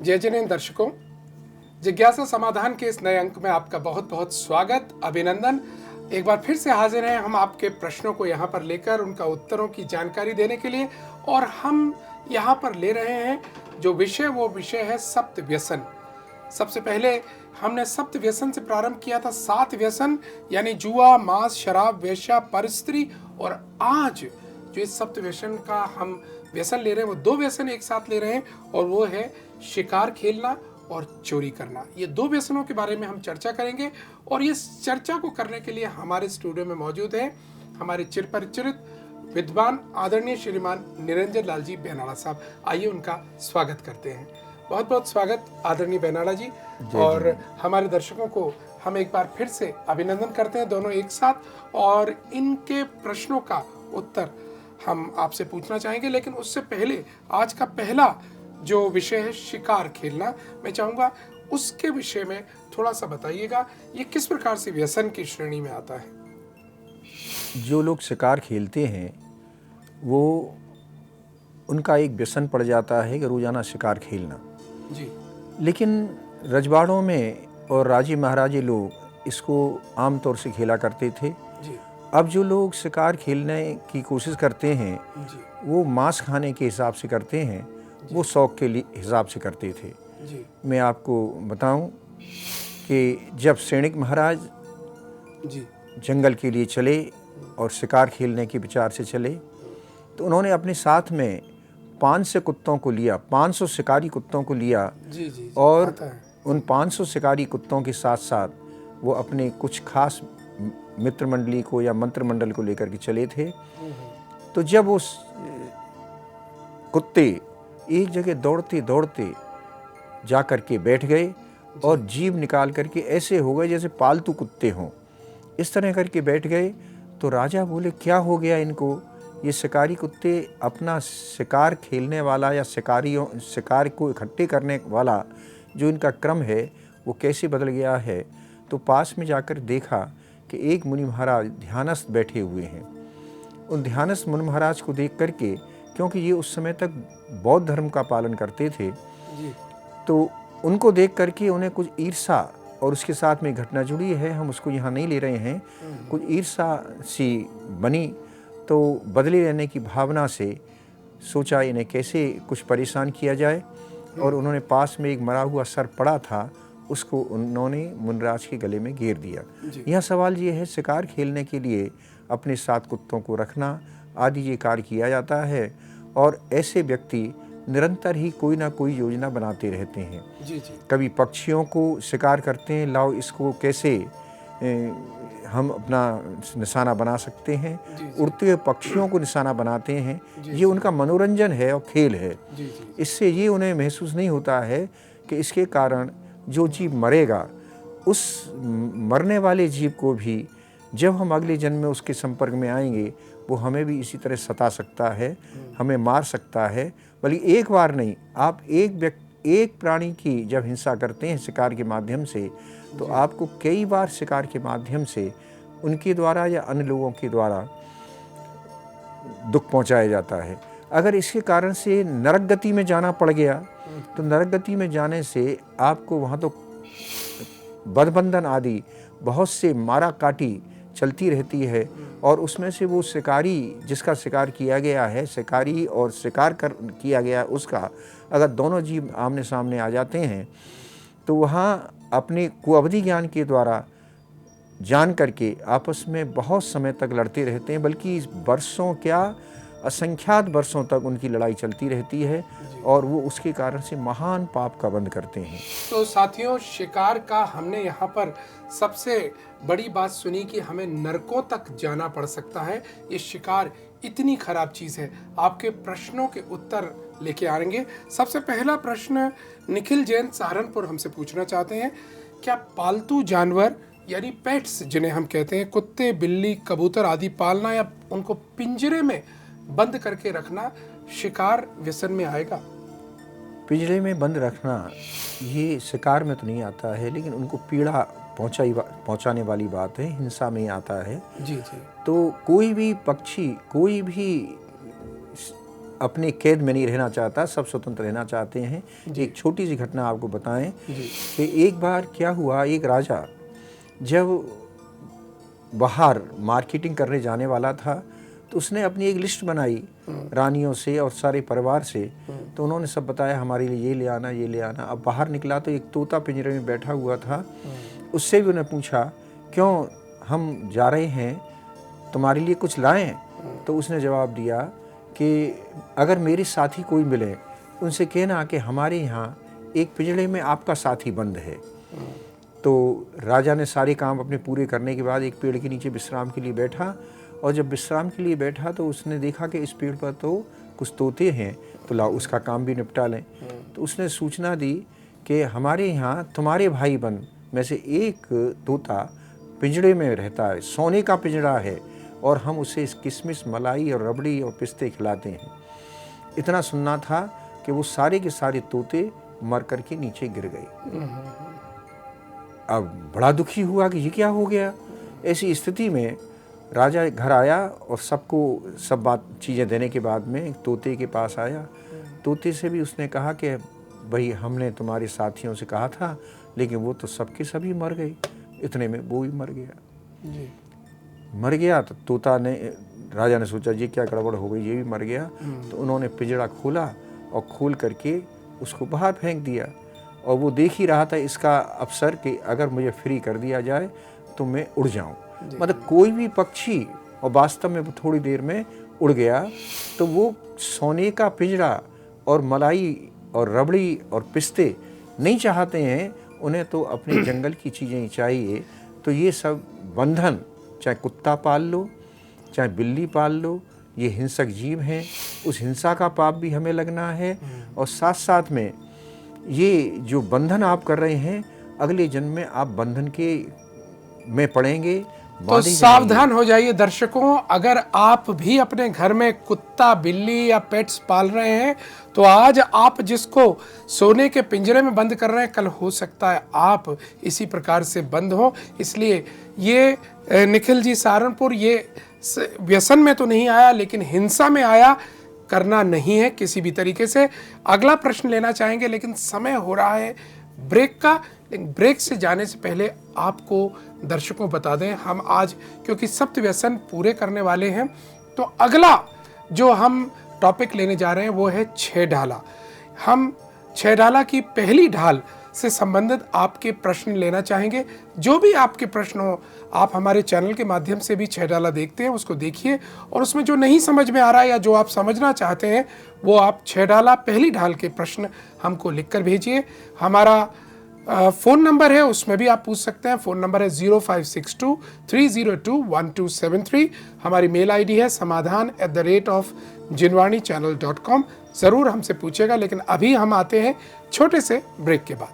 जय जिनेंद्र दर्शकों, जिज्ञासा समाधान के इस नए अंक में आपका बहुत बहुत स्वागत, अभिनंदन। एक बार फिर से हाजिर हैं हम आपके प्रश्नों को यहाँ पर लेकर उनका उत्तरों की जानकारी देने के लिए। और हम यहाँ पर ले रहे हैं जो विषय, वो विषय है सप्त व्यसन। सबसे पहले हमने सप्त व्यसन से प्रारंभ किया था, 7 व्यसन यानी जुआ, मांस, शराब, वेश्या, परस्त्री। और आज जो इस सप्त व्यसन का हम व्यसन ले रहे हैं वो 2 व्यसन एक साथ ले रहे हैं, और वो है शिकार खेलना और चोरी करना। ये 2 व्यसनों के बारे में हम चर्चा करेंगे। और इस चर्चा को करने के लिए हमारे स्टूडियो में मौजूद हैं हमारे चिरपरिचित विद्वान आदरणीय श्रीमान निरंजन लाल जी बेनाड़ा साहब। आइए उनका स्वागत करते हैं। बहुत बहुत स्वागत आदरणीय बेनाड़ा जी। और हमारे दर्शकों को हम एक बार फिर से अभिनंदन करते हैं, दोनों एक साथ। और इनके प्रश्नों का उत्तर हम आपसे पूछना चाहेंगे, लेकिन उससे पहले आज का पहला जो विषय है शिकार खेलना, मैं चाहूँगा उसके विषय में थोड़ा सा बताइएगा। ये किस प्रकार से व्यसन की श्रेणी में आता है? जो लोग शिकार खेलते हैं वो उनका एक व्यसन पड़ जाता है कि रोज़ाना शिकार खेलना जी। लेकिन रजवाड़ों में और राजे महाराजे लोग इसको आम तौर से खेला करते थे। जी। अब जो लोग शिकार खेलने की कोशिश करते हैं जी। वो मांस खाने के हिसाब से करते हैं, वो शौक़ के लिए हिसाब से करते थे। जी। मैं आपको बताऊं कि जब सैनिक महाराज जी। जंगल के लिए चले और शिकार खेलने के विचार से चले तो उन्होंने अपने साथ में 500 कुत्तों को लिया, 500 शिकारी कुत्तों को लिया। जी। जी। और उन 500 शिकारी कुत्तों के साथ साथ वो अपने कुछ खास मित्र मंडली को या मंत्रिमंडल को लेकर के चले थे। तो जब वो कुत्ते एक जगह दौड़ते दौड़ते जा कर के बैठ गए और जीभ निकाल करके ऐसे हो गए जैसे पालतू कुत्ते हों, इस तरह करके बैठ गए। तो राजा बोले क्या हो गया इनको, ये शिकारी कुत्ते अपना शिकार खेलने वाला या शिकार को इकट्ठे करने वाला जो इनका क्रम है वो कैसे बदल गया है। तो पास में जाकर देखा कि एक मुनि महाराज ध्यानस्थ बैठे हुए हैं। उन ध्यानस्थ मुनि महाराज को देख करके, क्योंकि ये उस समय तक बौद्ध धर्म का पालन करते थे, तो उनको देख करके उन्हें कुछ ईर्षा, और उसके साथ में घटना जुड़ी है, हम उसको यहाँ नहीं ले रहे हैं, कुछ ईर्षा सी बनी। तो बदले लेने की भावना से सोचा इन्हें कैसे कुछ परेशान किया जाए, और उन्होंने पास में एक मरा हुआ सर पड़ा था, उसको उन्होंने मुनराज के गले में घेर दिया। यह सवाल ये है, शिकार खेलने के लिए अपने साथ कुत्तों को रखना आदि ये कार्य किया जाता है, और ऐसे व्यक्ति निरंतर ही कोई ना कोई योजना बनाते रहते हैं। जी। जी। कभी पक्षियों को शिकार करते हैं, लाओ इसको कैसे हम अपना निशाना बना सकते हैं। उड़ते हुए पक्षियों को निशाना बनाते हैं। ये उनका मनोरंजन है और खेल है। इससे ये उन्हें महसूस नहीं होता है कि इसके कारण जो जीव मरेगा, उस मरने वाले जीव को भी जब हम अगले जन्म में उसके संपर्क में आएंगे वो हमें भी इसी तरह सता सकता है, हमें मार सकता है। बल्कि एक बार नहीं, आप एक प्राणी की जब हिंसा करते हैं शिकार के माध्यम से, तो आपको कई बार शिकार के माध्यम से उनके द्वारा या अन्य लोगों के द्वारा दुख पहुंचाया जाता है। अगर इसके कारण से नरक गति में जाना पड़ गया तो नरक गति में जाने से आपको वहाँ तो बंधन आदि बहुत से मारा काटी चलती रहती है, और उसमें से वो शिकारी जिसका शिकार किया गया है, शिकारी और शिकार किया गया उसका, अगर दोनों जीव आमने सामने आ जाते हैं तो वहाँ अपने कुअवधि ज्ञान के द्वारा जान करके आपस में बहुत समय तक लड़ते रहते हैं, बल्कि वर्षों क्या असंख्यात वर्षों तक उनकी लड़ाई चलती रहती है, और वो उसके कारण से महान पाप का बंध करते हैं। तो साथियों, शिकार का हमने यहाँ पर सबसे बड़ी बात सुनी कि हमें नरकों तक जाना पड़ सकता है। ये शिकार इतनी खराब चीज़ है। आपके प्रश्नों के उत्तर लेके आएंगे। सबसे पहला प्रश्न निखिल जैन सहारनपुर हमसे पूछना चाहते हैं, क्या पालतू जानवर यानी पेट्स जिन्हें हम कहते हैं, कुत्ते, बिल्ली, कबूतर आदि पालना या उनको पिंजरे में बंद करके रखना शिकार व्यसन में आएगा? पिंजरे में बंद रखना ये शिकार में तो नहीं आता है, लेकिन उनको पीड़ा पहुंचाने वाली बात है, हिंसा में आता है। जी। जी। तो कोई भी पक्षी, कोई भी अपनी कैद में नहीं रहना चाहता, सब स्वतंत्र रहना चाहते हैं। एक छोटी सी घटना आपको बताएं कि एक बार क्या हुआ, एक राजा जब बाहर मार्केटिंग करने जाने वाला था तो उसने अपनी एक लिस्ट बनाई रानियों से और सारे परिवार से। तो उन्होंने सब बताया हमारे लिए ये ले आना, ये ले आना। अब बाहर निकला तो एक तोता पिंजरे में बैठा हुआ था। उससे भी उन्हें पूछा, क्यों हम जा रहे हैं, तुम्हारे लिए कुछ लाएं? तो उसने जवाब दिया कि अगर मेरे साथी कोई मिले उनसे कहना कि हमारे यहाँ एक पिंजरे में आपका साथी बंद है। तो राजा ने सारे काम अपने पूरे करने के बाद एक पेड़ के नीचे विश्राम के लिए बैठा, और जब विश्राम के लिए बैठा तो उसने देखा कि इस पेड़ पर तो कुछ तोते हैं, तो लाओ उसका काम भी निपटा लें। तो उसने सूचना दी कि हमारे यहाँ तुम्हारे भाई बहन में से एक तोता पिंजड़े में रहता है, सोने का पिंजड़ा है, और हम उसे किशमिश, मलाई और रबड़ी और पिस्ते खिलाते हैं। इतना सुनना था कि वो सारे के सारे तोते मर कर के नीचे गिर गए। अब बड़ा दुखी हुआ कि ये क्या हो गया। ऐसी स्थिति में राजा घर आया और सबको सब बात चीज़ें देने के बाद में तोते के पास आया। तोते से भी उसने कहा कि भाई हमने तुम्हारे साथियों से कहा था, लेकिन वो तो सबके सभी मर गए। इतने में वो भी मर गया। जी। मर गया तो तोता ने, राजा ने सोचा ये क्या गड़बड़ हो गई, ये भी मर गया। तो उन्होंने पिंजड़ा खोला और खोल करके उसको बाहर फेंक दिया। और वो देख ही रहा था इसका अवसर कि अगर मुझे फ्री कर दिया जाए तो मैं उड़ जाऊं। मतलब कोई भी पक्षी, और वास्तव में वो थोड़ी देर में उड़ गया। तो वो सोने का पिंजड़ा और मलाई और रबड़ी और पिस्ते नहीं चाहते हैं, उन्हें तो अपने जंगल की चीज़ें ही चाहिए। तो ये सब बंधन, चाहे कुत्ता पाल लो, चाहे बिल्ली पाल लो, ये हिंसक जीव हैं, उस हिंसा का पाप भी हमें लगना है। और साथ साथ में ये जो बंधन आप कर रहे हैं, अगले जन्म में आप बंधन के में पड़ेंगे। तो सावधान हो जाइए दर्शकों, अगर आप भी अपने घर में कुत्ता, बिल्ली या पेट्स पाल रहे हैं तो आज आप जिसको सोने के पिंजरे में बंद कर रहे हैं, कल हो सकता है आप इसी प्रकार से बंद हो। इसलिए ये निखिल जी सहारनपुर, ये व्यसन में तो नहीं आया लेकिन हिंसा में आया, करना नहीं है किसी भी तरीके से। अगला प्रश्न लेना चाहेंगे लेकिन समय हो रहा है ब्रेक का। लेकिन ब्रेक से जाने से पहले आपको दर्शकों बता दें, हम आज क्योंकि सप्त व्यसन पूरे करने वाले हैं, तो अगला जो हम टॉपिक लेने जा रहे हैं वो है 6 ढाला। हम 6 ढाला की पहली ढाल से संबंधित आपके प्रश्न लेना चाहेंगे। जो भी आपके प्रश्न हो, आप हमारे चैनल के माध्यम से भी 6 ढाला देखते हैं, उसको देखिए, और उसमें जो नहीं समझ में आ रहा है या जो आप समझना चाहते हैं वो आप 6 ढाला पहली ढाल के प्रश्न हमको लिखकर भेजिए। हमारा फ़ोन नंबर है, उसमें भी आप पूछ सकते हैं। फ़ोन नंबर है 0562-302-1273। हमारी मेल आईडी है samadhan@jinwanichannel.com। ज़रूर हमसे पूछेगा। लेकिन अभी हम आते हैं छोटे से ब्रेक के बाद।